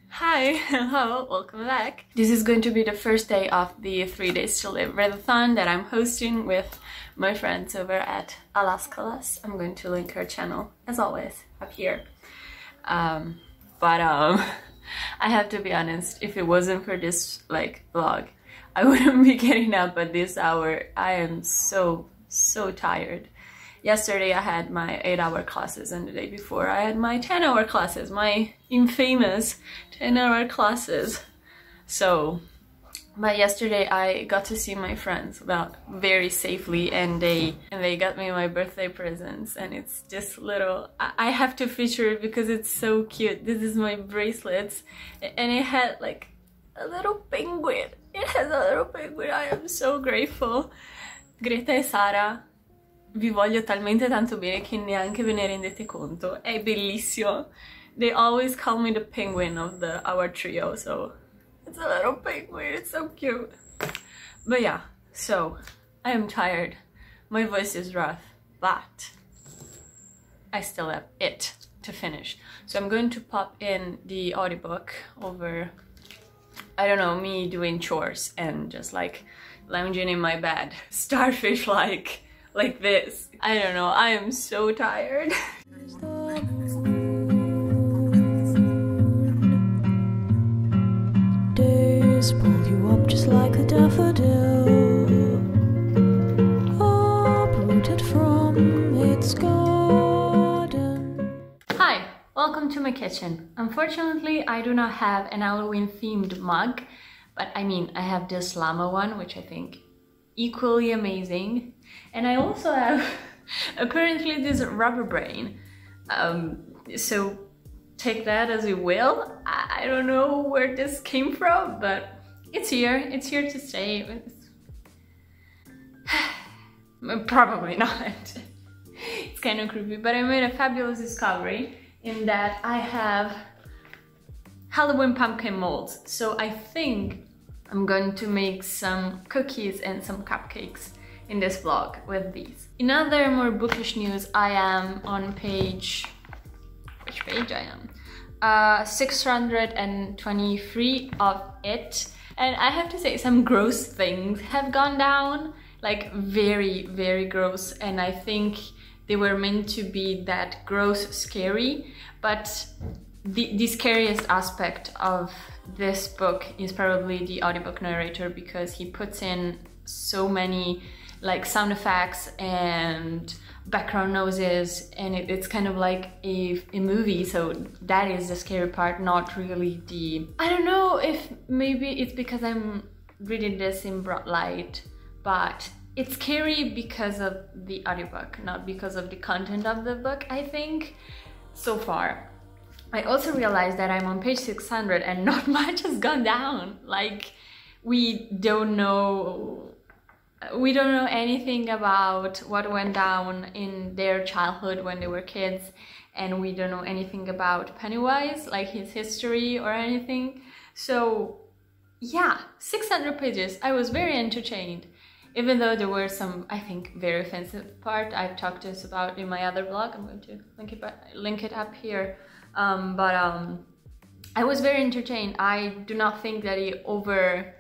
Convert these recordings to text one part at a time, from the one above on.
Hi, hello, welcome back. This is going to be the first day of the 3 Days to Live readathon that I'm hosting with my friends over at Alaskalas. I'm going to link her channel, as always, up here. I have to be honest, if it wasn't for this vlog, I wouldn't be getting up at this hour. I am so tired. Yesterday I had my 8-hour classes, and the day before I had my 10-hour classes, my infamous 10-hour classes. But yesterday I got to see my friends, well, very safely, and they got me my birthday presents, and it's this little, I have to feature it because it's so cute. This is my bracelets, and it had like a little penguin. It has a little penguin. I am so grateful. Greta e Sara, vi voglio talmente tanto bene che neanche ve ne rendete conto. È bellissimo. They always call me the penguin of our trio, so it's a little penguin. It's so cute. But yeah, so I am tired. My voice is rough, but I still have it to finish. So I'm going to pop in the audiobook over, I don't know, me doing chores and just like lounging in my bed, starfish like this. I don't know, I am so tired. Days pull you up just like a daffodil, uprooted from its garden. Hi, welcome to my kitchen. Unfortunately, I do not have an Halloween themed mug, but I mean, I have this llama one, which I think equally amazing. And I also have apparently this rubber brain. So take that as you will. I don't know where this came from, but it's here to stay. Probably not. It's kind of creepy, but I made a fabulous discovery in that I have Halloween pumpkin molds. So I think I'm going to make some cookies and some cupcakes in this vlog with these. In other more bookish news, I am on page, which page I am? 623 of it. And I have to say, some gross things have gone down, like very gross, and I think they were meant to be that gross scary, but the scariest aspect of this book is probably the audiobook narrator, because he puts in so many like sound effects and background noises, and it's kind of like a movie, so that is the scary part, not really the... I don't know if maybe it's because I'm reading this in broad light, but it's scary because of the audiobook, not because of the content of the book, I think, so far. I also realized that I'm on page 600 and not much has gone down. Like, we don't know anything about what went down in their childhood when they were kids, and we don't know anything about Pennywise, like his history or anything. So yeah, 600 pages. I was very entertained, even though there were some, I think, very offensive part I've talked to us about in my other blog. I'm going to link it up here. I was very entertained. I do not think that he overshares,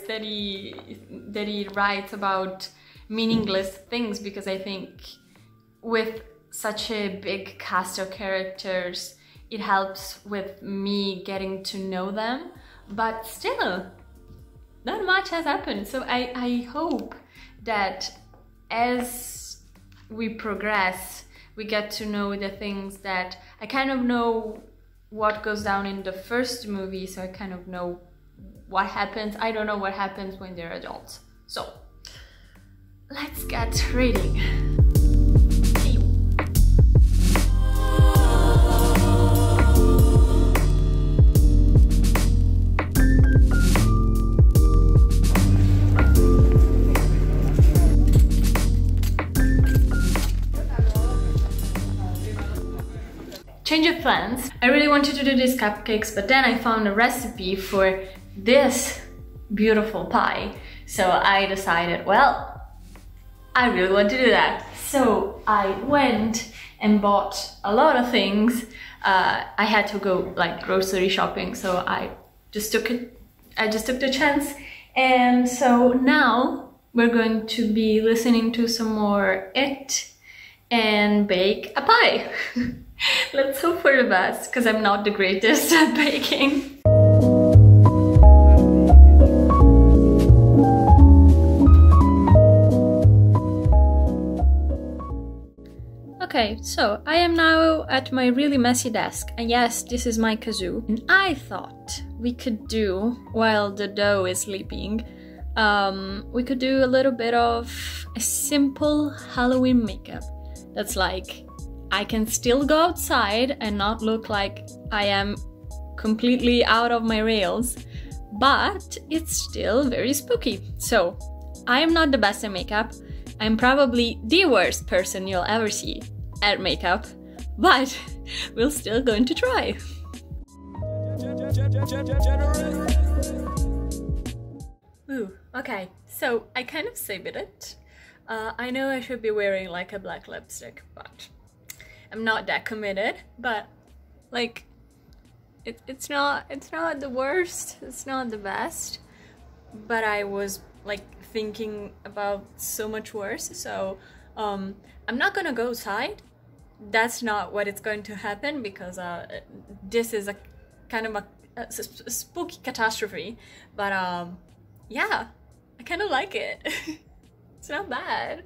that he writes about meaningless things, because I think with such a big cast of characters, it helps with me getting to know them, but still, not much has happened. So I hope that as we progress, we get to know the things that I kind of know what goes down in the first movie, so I kind of know what happens. I don't know what happens when they're adults. So let's get reading. Change of plans. I really wanted to do these cupcakes, but then I found a recipe for this beautiful pie. So I decided, well, I really want to do that. So I went and bought a lot of things. I had to go like grocery shopping, so I just took the chance. And so now we're going to be listening to some more It and bake a pie. Let's hope for the best, because I'm not the greatest at baking. Okay, so I am now at my really messy desk, and yes, this is my kazoo. And I thought we could do, while the dough is sleeping, we could do a little bit of a simple Halloween makeup. That's like, I can still go outside and not look like I am completely out of my rails, but it's still very spooky. So, I am not the best at makeup. I'm probably the worst person you'll ever see at makeup, but we're still going to try. Ooh, okay, so I kind of saved it. I know I should be wearing like a black lipstick, but I'm not that committed. But like, it's not the worst, it's not the best, but I was like thinking about so much worse, so I'm not gonna go outside. That's not what it's going to happen, because this is a kind of a spooky catastrophe, but yeah, I kind of like it. It's not bad.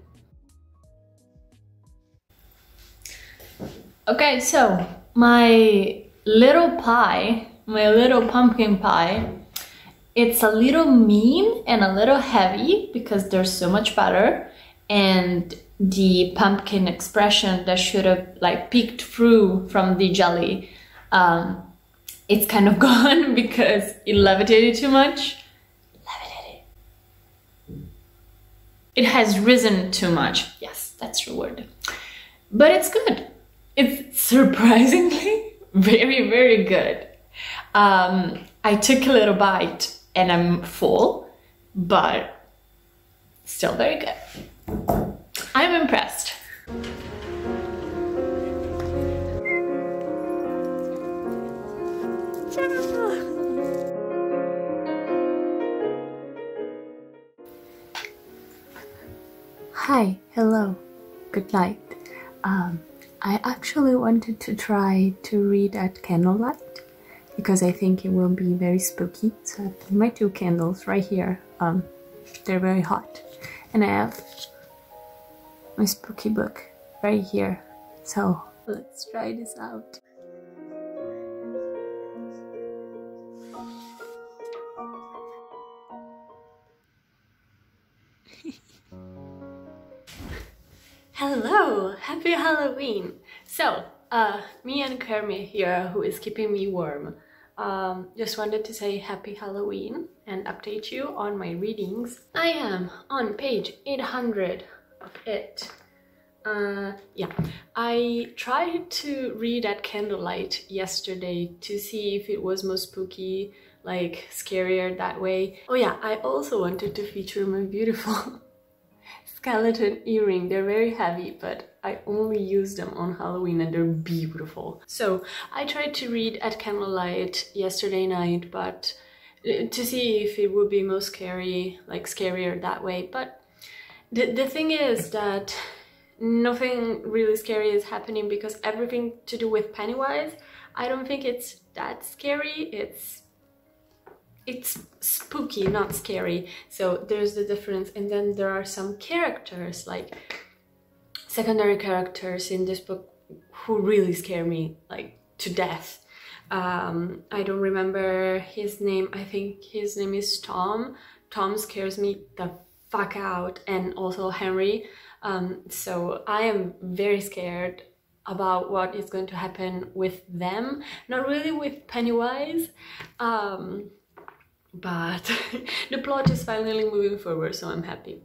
Okay, so my little pie, my little pumpkin pie, it's a little mean and a little heavy because there's so much butter, and the pumpkin expression that should have like peeked through from the jelly, it's kind of gone because it levitated too much. It has risen too much. Yes, that's the word. But it's good. It's surprisingly very, very good. I took a little bite and I'm full, but still very good. I'm impressed. Hi, hello, good night. I actually wanted to try to read at candlelight because I think it will be very spooky. So I have my 2 candles right here. They're very hot, and I have my spooky book right here. So let's try this out. Hello! Happy Halloween! So, me and Kermit here, who is keeping me warm, just wanted to say happy Halloween and update you on my readings. I am on page 800 of It. Yeah, I tried to read at candlelight yesterday to see if it was more spooky, like scarier that way. Oh yeah, I also wanted to feature my beautiful skeleton earring. They're very heavy, but I only use them on Halloween and they're beautiful. So I tried to read at candlelight yesterday night, but to see if it would be more scary, like scarier that way. But the thing is that nothing really scary is happening because everything to do with Pennywise, I don't think it's that scary. It's spooky, not scary. So there's the difference. And then there are some characters, like secondary characters in this book, who really scare me like to death. I don't remember his name. I think his name is Tom. Tom scares me the fuck out, and also Henry. So I am very scared about what is going to happen with them. Not really with Pennywise. But the plot is finally moving forward, so I'm happy.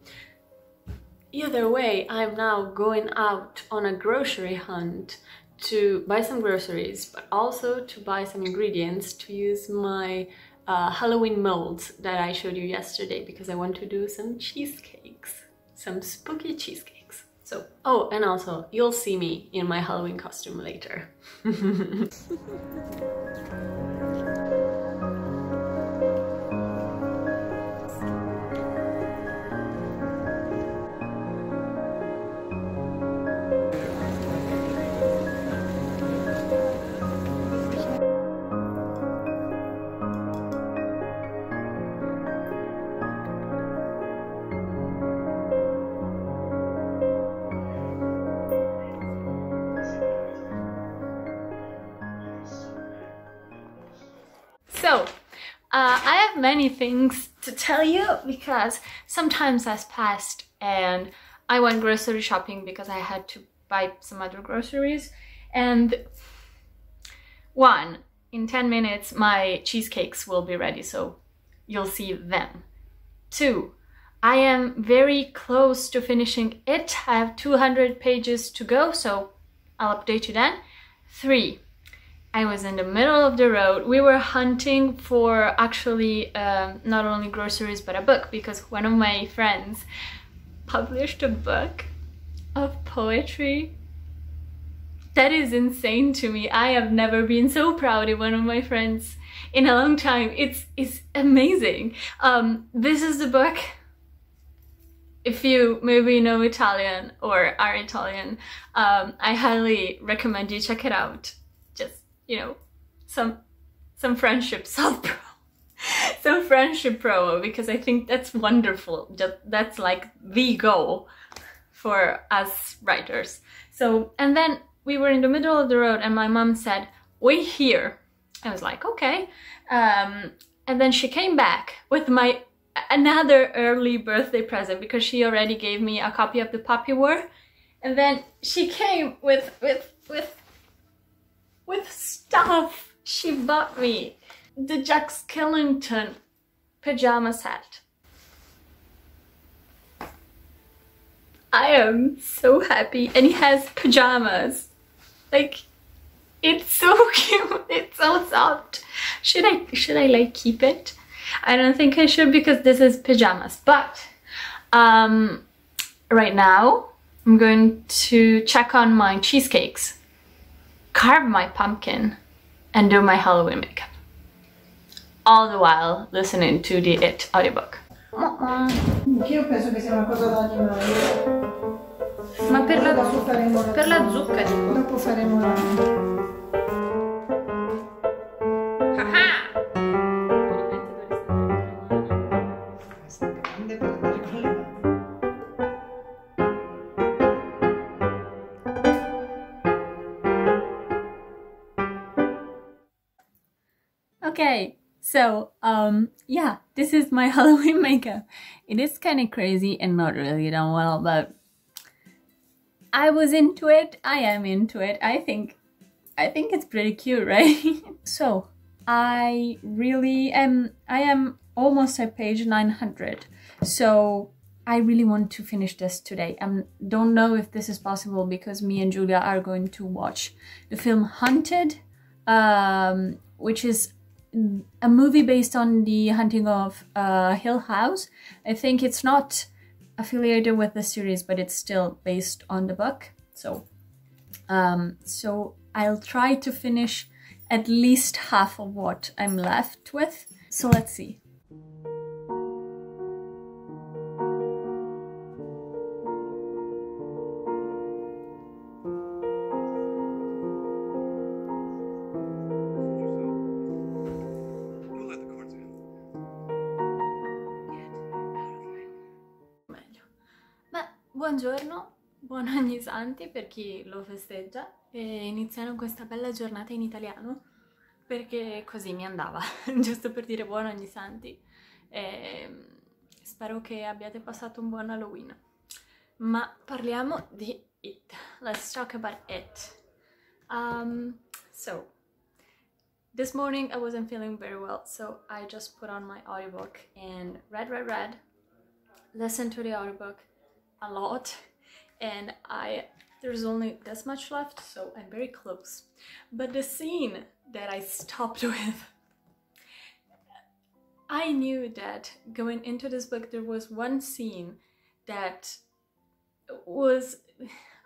Either way, I'm now going out on a grocery hunt to buy some groceries, but also to buy some ingredients to use my Halloween molds that I showed you yesterday, because I want to do some cheesecakes, some spooky cheesecakes. So, oh, and also, you'll see me in my Halloween costume later. So, I have many things to tell you because some time has passed and I went grocery shopping because I had to buy some other groceries. And one, in 10 minutes my cheesecakes will be ready, so you'll see them. Two, I am very close to finishing it. I have 200 pages to go, so I'll update you then. Three, I was in the middle of the road. We were hunting for actually not only groceries but a book, because one of my friends published a book of poetry. That is insane to me. I have never been so proud of one of my friends in a long time. It's amazing. This is the book. If you maybe know Italian or are Italian, I highly recommend you check it out. Just, you know, some friendship self-promo, some friendship promo, because I think that's wonderful. That's like the goal for us writers. So, and then we were in the middle of the road and my mom said, "Wait here." I was like, okay. And then she came back with another early birthday present, because she already gave me a copy of the Puppy War. And then she came with stuff. She bought me the Jack Skellington pajama set. I am so happy, and he has pajamas. Like, it's so cute. It's so soft. Should I like keep it? I don't think I should, because this is pajamas. But right now I'm going to check on my cheesecakes, carve my pumpkin, and do my Halloween makeup, all the while listening to the It audiobook. Io penso che sia una cosa da animali. Ma per la zucca dico. Dopo faremo la... Questa è grande per andare con le mani. Okay, so yeah, this is my Halloween makeup. It is kind of crazy and not really done well, but I was into it. I am into it. I think it's pretty cute, right? So I am almost at page 900. So I really want to finish this today. Don't know if this is possible, because me and Giulia are going to watch the film Hunted, which is a movie based on the haunting of Hill House. I think it's not affiliated with the series, but it's still based on the book. So I'll try to finish at least half of what I'm left with. So let's see. Buongiorno, buon Ogni Santi per chi lo festeggia, e iniziano questa bella giornata in italiano perché così mi andava, giusto per dire buon Ogni Santi. Spero che abbiate passato un buon Halloween. Ma parliamo di It. Let's talk about It. So this morning I wasn't feeling very well, so I just put on my audiobook and read, listened to the audiobook a lot, and there's only this much left, so I'm very close. But the scene that I stopped with, I knew that going into this book there was one scene that was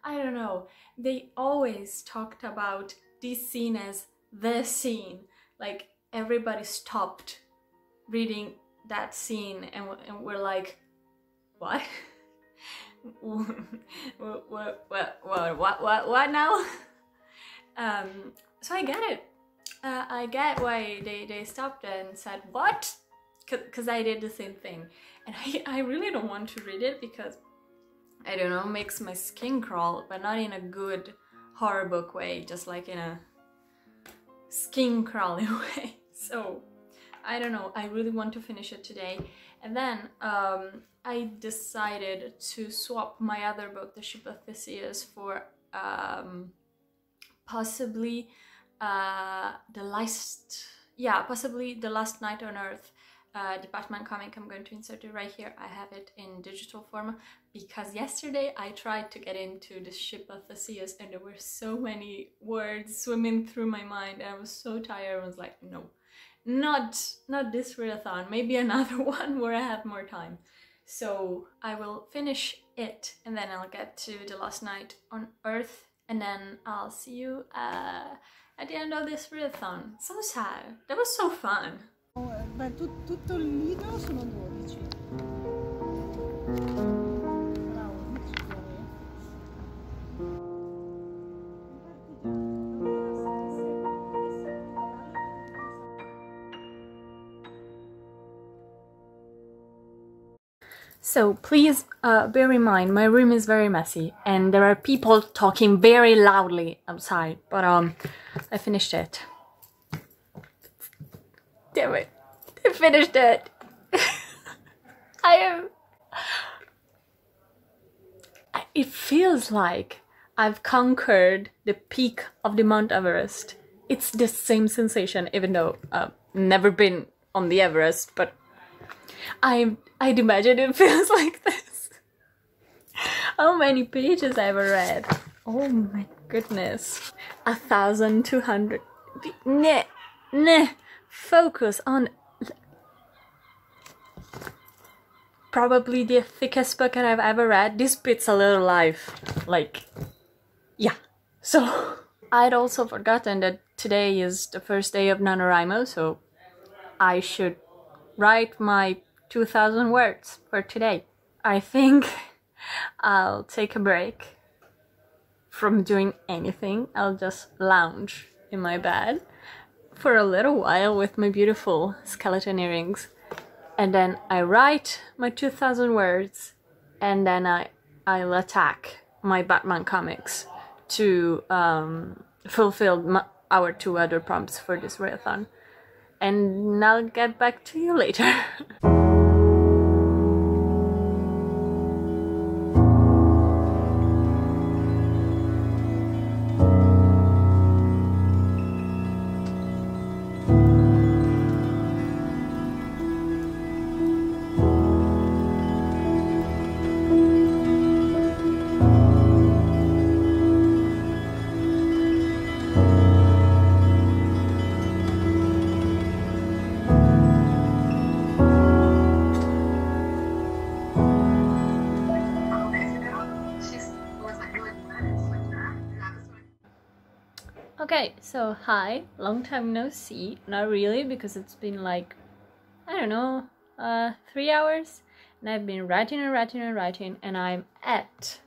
I don't know, they always talked about this scene as the scene. Like everybody stopped reading that scene and we're like, what? what now? So I get it. I get why they stopped and said, what? Because I did the same thing. And I really don't want to read it because, I don't know, makes my skin crawl, but not in a good horror book way, just like in a skin crawling way. So I don't know, I really want to finish it today. And then I decided to swap my other book, The Ship of Theseus, for possibly The Last Night on Earth, the Batman comic. I'm going to insert it right here. I have it in digital form because yesterday I tried to get into The Ship of Theseus and there were so many words swimming through my mind and I was so tired. I was like, no, not this readathon, maybe another one where I have more time. So I will finish it and then I'll get to The Last Night on Earth and then I'll see you at the end of this readathon. So sad. That was so fun. Beh, tutto il libro sono 12. Bravo, dici So please bear in mind, my room is very messy and there are people talking very loudly outside, but I finished it. Damn it, I finished it. It feels like I've conquered the peak of the Mount Everest. It's the same sensation, even though I've never been on the Everest, but I'd imagine it feels like this. How many pages I've read? Oh my goodness. 1,200. Nah. Focus on probably the thickest book that I've ever read. This bit's a little life. Like, yeah. So, I'd also forgotten that today is the first day of NaNoWriMo, so I should write my 2,000 words for today. I think I'll take a break from doing anything. I'll just lounge in my bed for a little while with my beautiful skeleton earrings. And then I write my 2,000 words and then I'll attack my Batman comics to fulfill our 2 other prompts for this readathon. And I'll get back to you later. Okay, so hi, long time no see. Not really, because it's been like, I don't know, 3 hours, and I've been writing and I'm at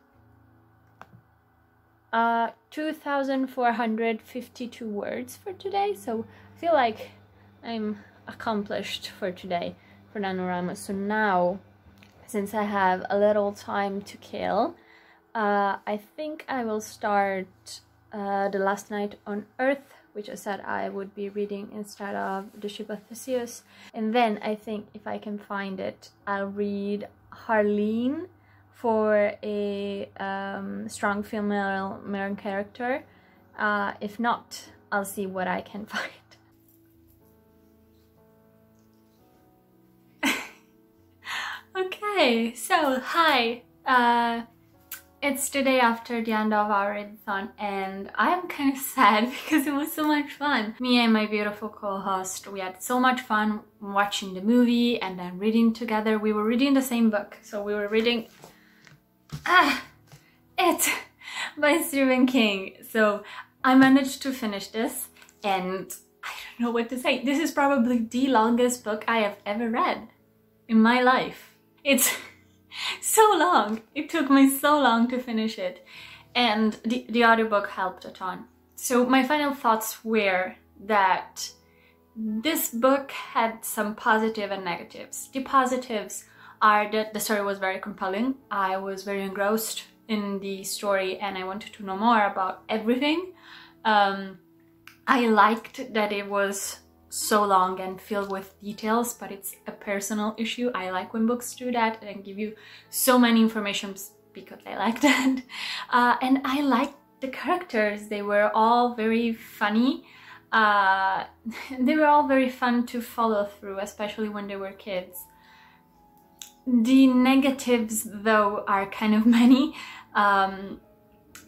2,452 words for today, so I feel like I'm accomplished for today for NaNoWriMo. So now, since I have a little time to kill, I think I will start The Last Night on Earth, which I said I would be reading instead of The Ship of Theseus. And then I think if I can find it, I'll read Harleen for a strong female main character. If not, I'll see what I can find. Okay, so hi. It's the day after the end of our readathon and I'm kind of sad because it was so much fun. Me and my beautiful co-host, we had so much fun watching the movie and then reading together. We were reading the same book, so we were reading it by Stephen King. So I managed to finish this, and I don't know what to say. This is probably the longest book I have ever read in my life. It's so long. It took me so long to finish it, and the audiobook helped a ton. So my final thoughts were that this book had some positive and negatives. The positives are that the story was very compelling. I was very engrossed in the story and I wanted to know more about everything. I liked that it was so long and filled with details, but it's a personal issue. I like when books do that and give you so many information because I like that. And I liked the characters. They were all very funny. They were all very fun to follow through, especially when they were kids. The negatives, though, are kind of many.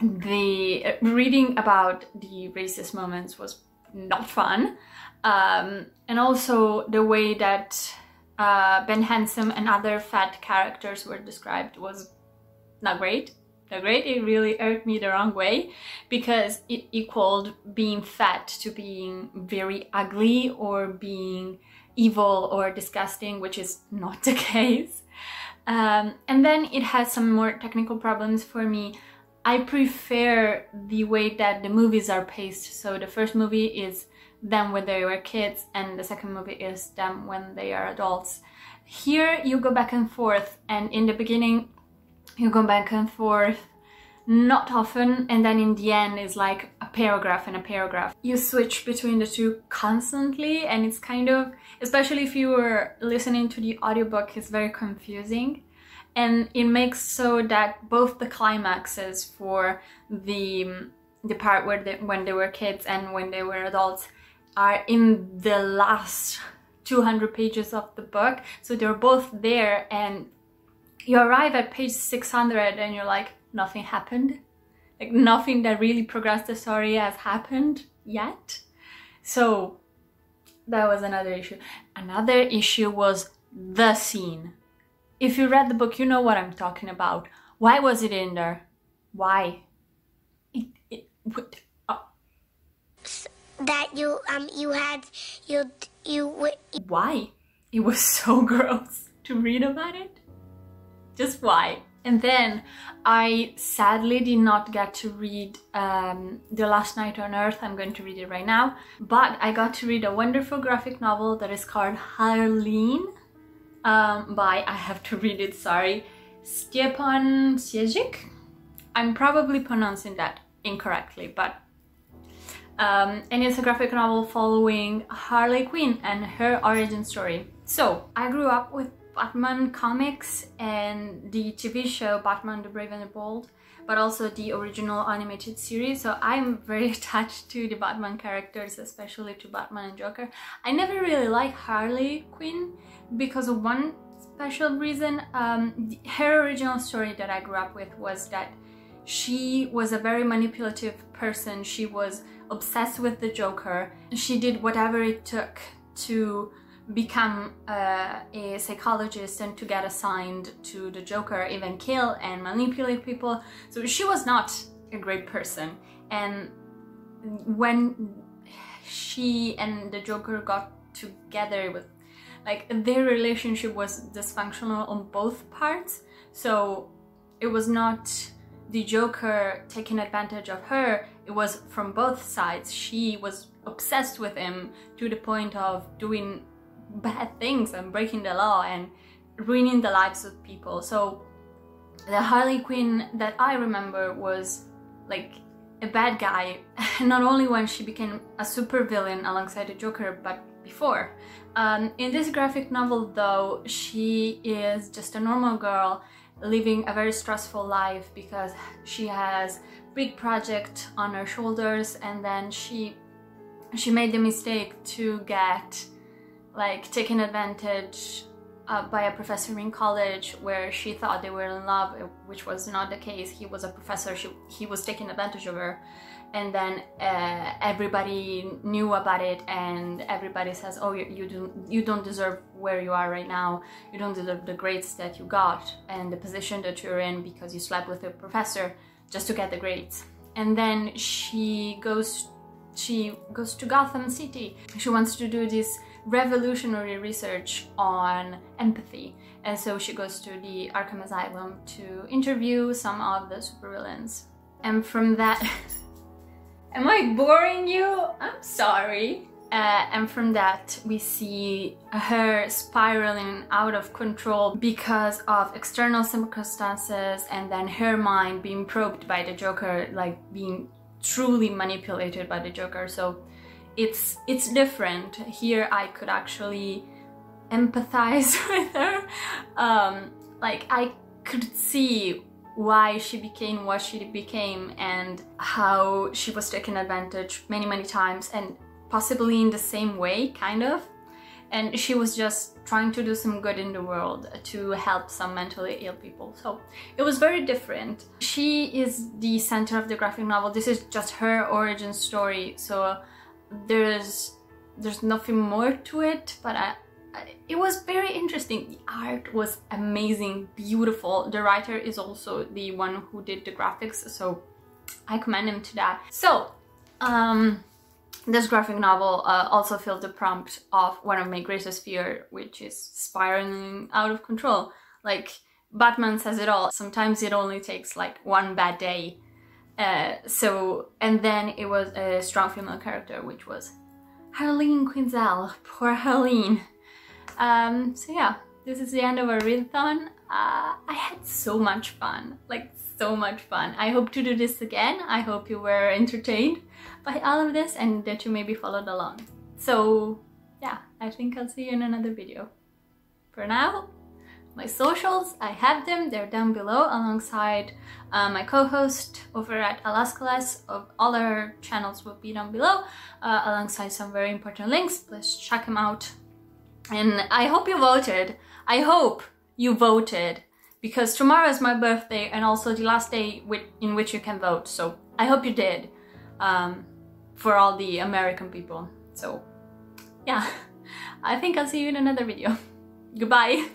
The reading about the racist moments was not fun. And also the way that Ben Handsome and other fat characters were described was not great. It really irked me the wrong way because it equaled being fat to being very ugly or being evil or disgusting, which is not the case. And then it has some more technical problems for me. I prefer the way that the movies are paced. So the first movie is them when they were kids and the second movie is them when they are adults. Here you go back and forth, and in the beginning you go back and forth not often, and then in the end is like a paragraph and a paragraph. You switch between the two constantly, and it's kind of, especially if you were listening to the audiobook, it's very confusing. And it makes so that both the climaxes for the part where when they were kids and when they were adults are in the last 200 pages of the book. So they're both there, and you arrive at page 600 and you're like, nothing happened. Like nothing that really progressed the story has happened yet. So that was another issue. Another issue was the scene. If you read the book, you know what I'm talking about. Why was it in there? Why? That Why? It was so gross to read about it. Just why? And then I sadly did not get to read The Last Night on Earth. I'm going to read it right now. But I got to read a wonderful graphic novel that is called Harley by, I have to read it, sorry, Stjepan Sježić. I'm probably pronouncing that incorrectly, but and it's a graphic novel following Harley Quinn and her origin story. So I grew up with Batman comics and the TV show Batman the Brave and the Bold, but also the original animated series, so I'm very attached to the Batman characters, especially to Batman and Joker. I never really liked Harley Quinn because of one special reason. Her original story that I grew up with was that she was a very manipulative person. She was obsessed with the Joker. She did whatever it took to become a psychologist and to get assigned to the Joker, even kill and manipulate people. So she was not a great person. And when she and the Joker got together, with like their relationship was dysfunctional on both parts. So it was not the Joker taking advantage of her, it was from both sides. She was obsessed with him to the point of doing bad things and breaking the law and ruining the lives of people. So the Harley Quinn that I remember was like a bad guy, not only when she became a super villain alongside the Joker, but before. In this graphic novel though, she is just a normal girl living a very stressful life because she has big project on her shoulders, and then she made the mistake to get like taken advantage by a professor in college where she thought they were in love, which was not the case. He was a professor, he was taking advantage of her, and then everybody knew about it, and everybody says, oh, you don't deserve where you are right now, you don't deserve the grades that you got and the position that you're in because you slept with a professor. just to get the grades. And then she goes to Gotham City. She wants to do this revolutionary research on empathy, and so she goes to the Arkham Asylum to interview some of the supervillains. And from that am I boring you? I'm sorry. And from that we see her spiraling out of control because of external circumstances, and then her mind being probed by the Joker, like being truly manipulated by the Joker. So it's different. Here I could actually empathize with her. Like I could see why she became what she became and how she was taken advantage many times, and possibly in the same way, kind of. And she was just trying to do some good in the world to help some mentally ill people. So it was very different. She is the center of the graphic novel. This is just her origin story. So there's nothing more to it, but it was very interesting. The art was amazing, beautiful. The writer is also the one who did the graphics, so I commend him to that. So this graphic novel also filled the prompt of one of my greatest fear, which is spiraling out of control. Like Batman says it all. Sometimes it only takes like one bad day. And then it was a strong female character, which was Harley Quinn. Poor Harleen. So yeah, this is the end of our readathon. I had so much fun, like so much fun. I hope to do this again. I hope you were entertained by all of this and that you maybe followed along. So yeah, I think I'll see you in another video. For now, my socials, I have them, they're down below alongside my co-host over at Alaskalas. All our channels will be down below alongside some very important links. Please check them out. And I hope you voted. I hope you voted, because tomorrow is my birthday and also the last day in which you can vote. So I hope you did, for all the American people. So yeah, I think I'll see you in another video. Goodbye.